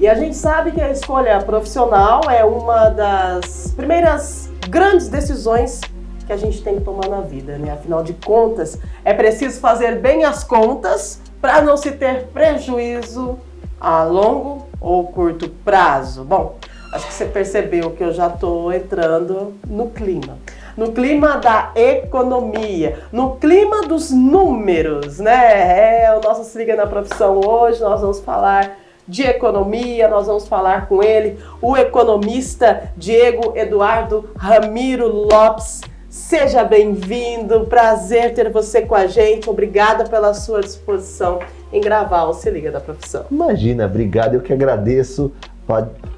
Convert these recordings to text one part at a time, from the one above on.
E a gente sabe que a escolha profissional é uma das primeiras grandes decisões que a gente tem que tomar na vida, né? Afinal de contas, é preciso fazer bem as contas para não se ter prejuízo a longo ou curto prazo. Bom, acho que você percebeu que eu já estou entrando no clima. No clima da economia, no clima dos números, né? O nosso Se Liga na Profissão hoje, nós vamos falar de economia, nós vamos falar com ele, o economista Diego Eduardo Ramiro Lopes. Seja bem-vindo, prazer ter você com a gente, obrigada pela sua disposição em gravar o Se Liga da Profissão. Imagina, obrigado, eu que agradeço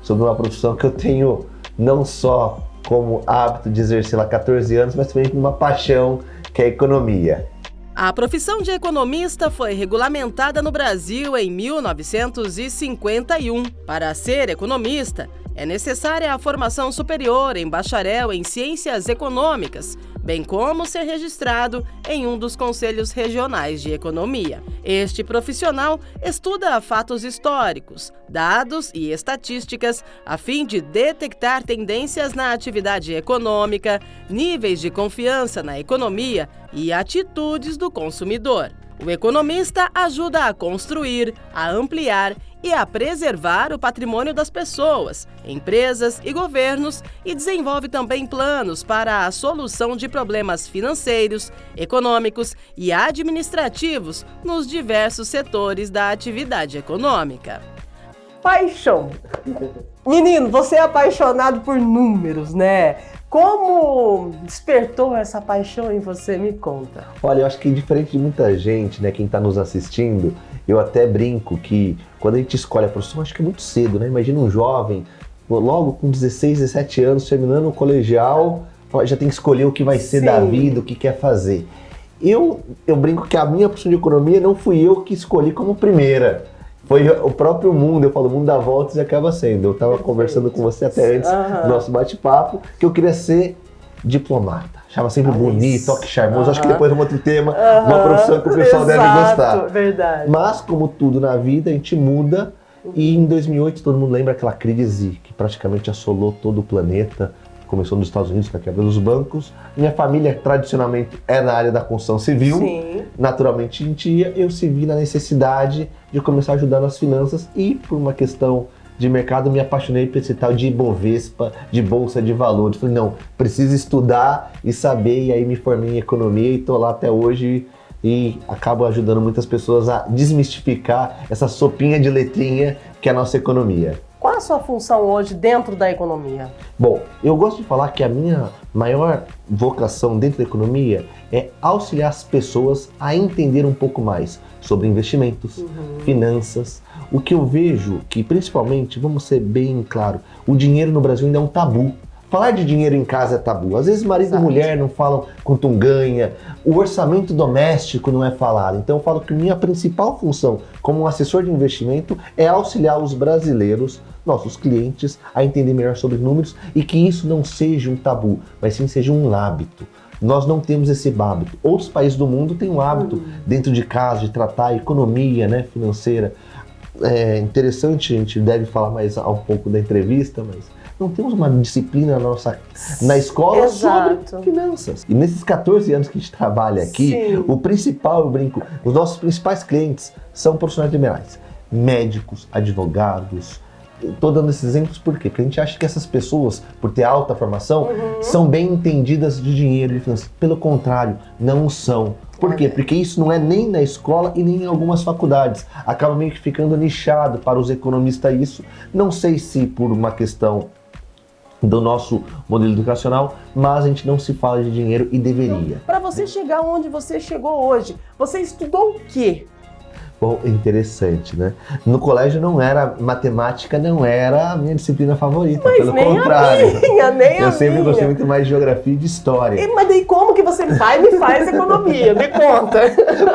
sobre uma profissão que eu tenho não só como hábito de exercer há 14 anos, mas também com uma paixão, que é a economia. A profissão de economista foi regulamentada no Brasil em 1951. Para ser economista, é necessária a formação superior em bacharel em Ciências Econômicas, bem como ser registrado em um dos conselhos regionais de economia. Este profissional estuda fatos históricos, dados e estatísticas a fim de detectar tendências na atividade econômica, níveis de confiança na economia e atitudes do consumidor. O economista ajuda a construir, a ampliar e a preservar o patrimônio das pessoas, empresas e governos e desenvolve também planos para a solução de problemas financeiros, econômicos e administrativos nos diversos setores da atividade econômica. Paixão. Menino, você é apaixonado por números, né? Como despertou essa paixão em você? Me conta. Olha, eu acho que diferente de muita gente, né, quem está nos assistindo, eu até brinco que quando a gente escolhe a profissão, acho que é muito cedo, né? Imagina um jovem, logo com 16, 17 anos, terminando o colegial, já tem que escolher o que vai ser da vida, o que quer fazer. Eu brinco que a minha profissão de economia não fui eu que escolhi como primeira. Foi o próprio mundo, eu falo, o mundo dá voltas e acaba sendo. Eu estava conversando com você até antes do nosso bate-papo, que eu queria ser diplomata. Achava sempre bonito, toque charmoso. Acho que depois é um outro tema, uma profissão que o pessoal deve gostar. Verdade. Mas, como tudo na vida, a gente muda. E em 2008, todo mundo lembra aquela crise que praticamente assolou todo o planeta. Começou nos Estados Unidos com a quebra dos bancos. Minha família, tradicionalmente, é na área da construção civil. Sim. Naturalmente, eu se vi na necessidade de começar a ajudar nas finanças e, por uma questão de mercado, me apaixonei por esse tal de Ibovespa, de Bolsa de Valores. Falei, não, preciso estudar e saber, e aí me formei em economia e estou lá até hoje e acabo ajudando muitas pessoas a desmistificar essa sopinha de letrinha que é a nossa economia. Qual a sua função hoje dentro da economia? Bom, eu gosto de falar que a minha maior vocação dentro da economia é auxiliar as pessoas a entender um pouco mais sobre investimentos, finanças. O que eu vejo que, principalmente, vamos ser bem claro, o dinheiro no Brasil ainda é um tabu. Falar de dinheiro em casa é tabu. Às vezes marido e mulher não falam quanto ganha, o orçamento doméstico não é falado. Então eu falo que minha principal função como um assessor de investimento é auxiliar os brasileiros, nossos clientes, a entender melhor sobre números e que isso não seja um tabu, mas sim seja um hábito. Nós não temos esse hábito. Outros países do mundo têm um hábito dentro de casa de tratar a economia, né, financeira. É interessante, a gente deve falar mais um pouco da entrevista, mas não temos uma disciplina na escola sobre finanças. E nesses 14 anos que a gente trabalha aqui, o principal, eu brinco, os nossos principais clientes são profissionais liberais, médicos, advogados. Estou dando esses exemplos por quê? Porque a gente acha que essas pessoas, por ter alta formação, são bem entendidas de dinheiro e de finanças. Pelo contrário, não são. Por quê? Porque isso não é nem na escola e nem em algumas faculdades. Acaba meio que ficando nichado para os economistas isso. Não sei se por uma questão do nosso modelo educacional, mas a gente não se fala de dinheiro e deveria. Para você chegar onde você chegou hoje, você estudou o quê? Bom, interessante, né? No colégio matemática não era a minha disciplina favorita, mas pelo contrário. Eu sempre gostei muito mais de geografia e de história. Mas daí como que você vai e me faz economia? Me conta.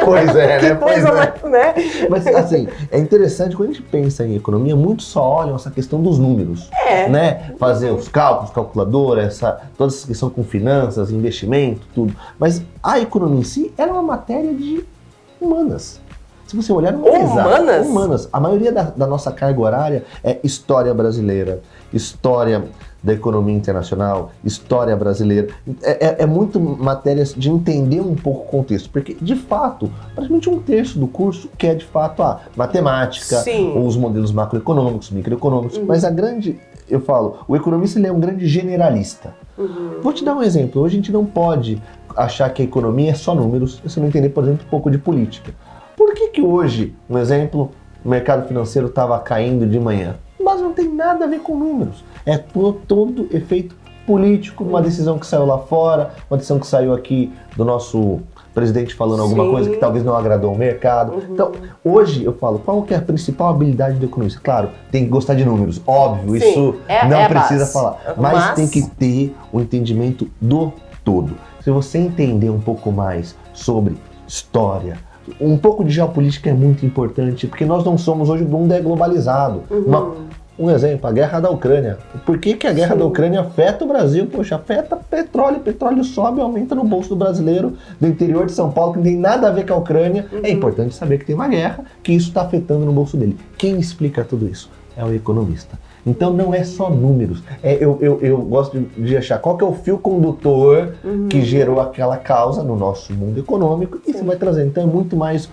Pois é, que né? coisa mais, né? Mas assim, é interessante, quando a gente pensa em economia, muitos só olham essa questão dos números. Né? Fazer os cálculos, calculadora, toda essa questão com finanças, investimento, tudo. Mas a economia em si, ela é uma matéria de humanas. Se você olhar, não é Humanas? Humanas. A maioria da nossa carga horária é história brasileira, história da economia internacional, história brasileira. É muito matérias de entender um pouco o contexto, porque, de fato, praticamente um terço do curso que é, de fato, a matemática, Sim. ou os modelos macroeconômicos, microeconômicos, mas eu falo, o economista ele é um grande generalista. Vou te dar um exemplo. Hoje a gente não pode achar que a economia é só números, se você não entender, por exemplo, um pouco de política. Por que hoje, um exemplo, o mercado financeiro estava caindo de manhã? Mas não tem nada a ver com números. É todo efeito político, uma decisão que saiu lá fora, uma decisão que saiu aqui do nosso presidente falando alguma coisa que talvez não agradou o mercado. Então, hoje eu falo, qual que é a principal habilidade do economista? Claro, tem que gostar de números, óbvio, isso não precisa falar. Mas tem que ter o entendimento do todo. Se você entender um pouco mais sobre história, um pouco de geopolítica é muito importante, porque nós não somos hoje, o mundo é globalizado. Um exemplo, a guerra da Ucrânia. Por que a guerra da Ucrânia afeta o Brasil? Poxa, afeta petróleo sobe e aumenta no bolso do brasileiro do interior de São Paulo, que não tem nada a ver com a Ucrânia. É importante saber que tem uma guerra, que isso está afetando no bolso dele. Quem explica tudo isso? É o economista. Então não é só números. Eu gosto de achar qual que é o fio condutor que gerou aquela causa no nosso mundo econômico e você vai trazendo. Então é muito mais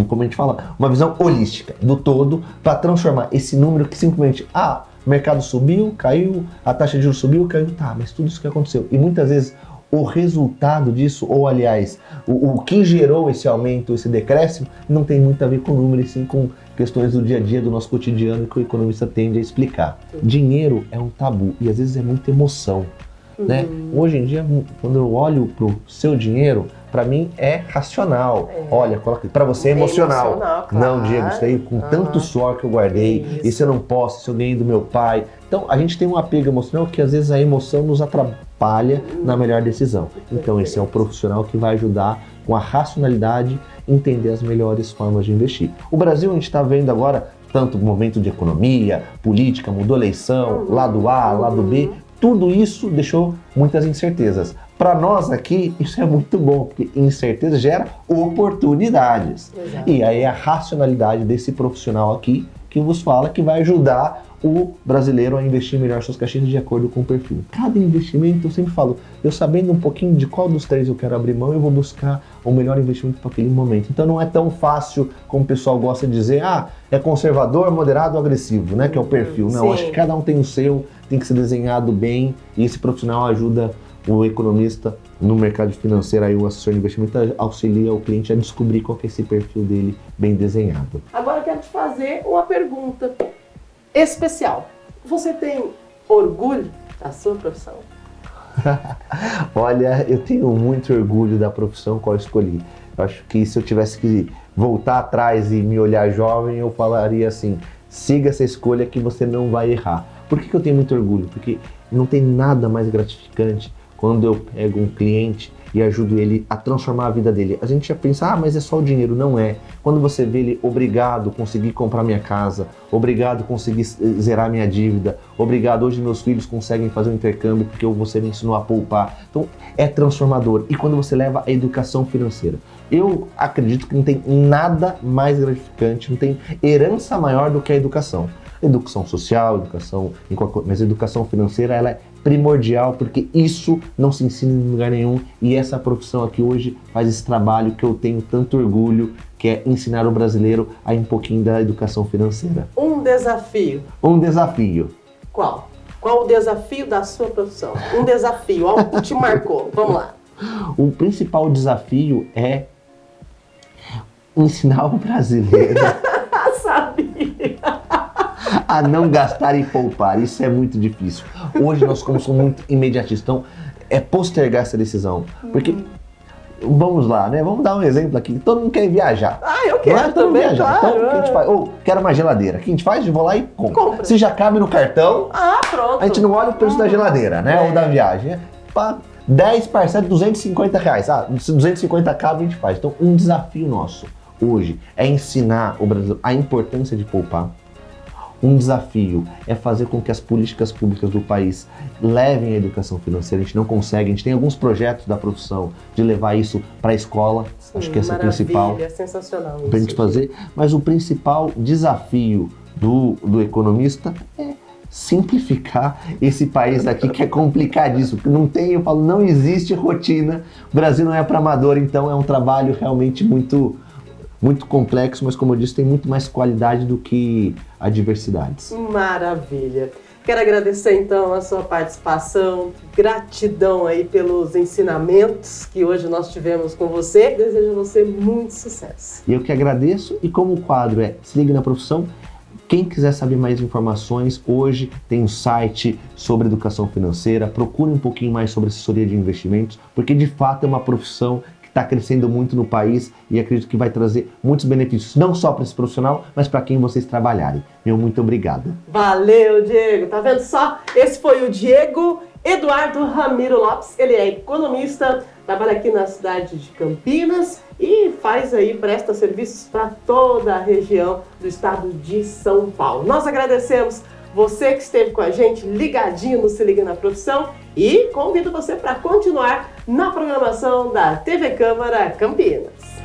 como a gente fala, uma visão holística do todo para transformar esse número que simplesmente, o mercado subiu, caiu, a taxa de juros subiu, caiu, mas tudo isso que aconteceu. E muitas vezes o resultado disso, ou aliás, o que gerou esse aumento, esse decréscimo, não tem muito a ver com números, sim com questões do dia a dia, do nosso cotidiano, que o economista tende a explicar. Dinheiro é um tabu e às vezes é muita emoção. Né? Hoje em dia, quando eu olho para o seu dinheiro, para mim é racional. Olha, coloca para você é emocional. Claro. Não, Diego, isso aí com tanto suor que eu guardei, isso eu não posso, isso eu ganhei do meu pai. Então a gente tem um apego emocional que às vezes a emoção nos atrapalha na melhor decisão. Então esse é o profissional que vai ajudar com a racionalidade entender as melhores formas de investir. O Brasil, a gente está vendo agora tanto momento de economia, política, mudou eleição, lado A, lado B. Tudo isso deixou muitas incertezas. Para nós aqui, isso é muito bom, porque incerteza gera oportunidades. Exato. E aí é a racionalidade desse profissional aqui que vos fala que vai ajudar o brasileiro a investir melhor suas caixinhas de acordo com o perfil. Cada investimento, eu sempre falo, eu sabendo um pouquinho de qual dos três eu quero abrir mão, eu vou buscar o melhor investimento para aquele momento. Então não é tão fácil como o pessoal gosta de dizer, é conservador, moderado ou agressivo, né? Que é o perfil. Não, acho que cada um tem o seu, tem que ser desenhado bem e esse profissional ajuda o economista no mercado financeiro, aí o assessor de investimento auxilia o cliente a descobrir qual que é esse perfil dele bem desenhado. Agora eu quero te fazer uma pergunta especial. Você tem orgulho da sua profissão? Olha, eu tenho muito orgulho da profissão qual eu escolhi. Eu acho que se eu tivesse que voltar atrás e me olhar jovem, eu falaria assim, siga essa escolha que você não vai errar. Por que eu tenho muito orgulho? Porque não tem nada mais gratificante quando eu pego um cliente e ajudo ele a transformar a vida dele. A gente já pensa, mas é só o dinheiro. Não é. Quando você vê ele, obrigado, consegui comprar minha casa, obrigado, consegui zerar minha dívida, obrigado, hoje meus filhos conseguem fazer um intercâmbio porque você me ensinou a poupar. Então, é transformador. E quando você leva a educação financeira, eu acredito que não tem nada mais gratificante, não tem herança maior do que a educação. Educação social, mas a educação financeira ela é primordial porque isso não se ensina em lugar nenhum e essa profissão aqui hoje faz esse trabalho que eu tenho tanto orgulho, que é ensinar o brasileiro a ir um pouquinho da educação financeira. Um desafio. Um desafio. Qual? Qual o desafio da sua profissão? Um desafio, algo que te marcou. Vamos lá. O principal desafio é ensinar o brasileiro Sabia. a não gastar e poupar. Isso é muito difícil. Hoje nós somos muito imediatistas. Então, é postergar essa decisão. Porque, vamos lá, né? Vamos dar um exemplo aqui. Todo mundo quer viajar. Eu quero também, viajar. claro. Então, o que a gente faz? Quero uma geladeira. O que a gente faz? Vou lá e compra. Se já cabe no cartão, Pronto. a gente não olha o preço da geladeira, né? Ou da viagem. 10 parcelas, R$250. 250 cabe, a gente faz. Então, um desafio nosso hoje é ensinar o brasileiro a importância de poupar. um desafio é fazer com que as políticas públicas do país levem a educação financeira. A gente não consegue, a gente tem alguns projetos da profissão de levar isso para a escola. Sim, acho que esse é o principal. É sensacional isso. Para a gente fazer, mas o principal desafio do economista é simplificar esse país aqui, que é complicadíssimo, porque não tem, eu falo, não existe rotina, o Brasil não é para amador, então é um trabalho realmente muito complexo, mas como eu disse, tem muito mais qualidade do que adversidades. Maravilha! Quero agradecer então a sua participação, gratidão aí pelos ensinamentos que hoje nós tivemos com você, desejo a você muito sucesso. E eu que agradeço, e como o quadro é Se Ligue na Profissão, quem quiser saber mais informações, hoje tem um site sobre educação financeira, procure um pouquinho mais sobre assessoria de investimentos, porque de fato é uma profissão que está crescendo muito no país e acredito que vai trazer muitos benefícios, não só para esse profissional, mas para quem vocês trabalharem. Meu muito obrigado. Valeu, Diego! Tá vendo só? Esse foi o Diego Eduardo Ramiro Lopes, ele é economista, trabalha aqui na cidade de Campinas e presta serviços para toda a região do estado de São Paulo. Nós agradecemos você que esteve com a gente ligadinho no Se Liga na Profissão e convido você para continuar na programação da TV Câmara Campinas.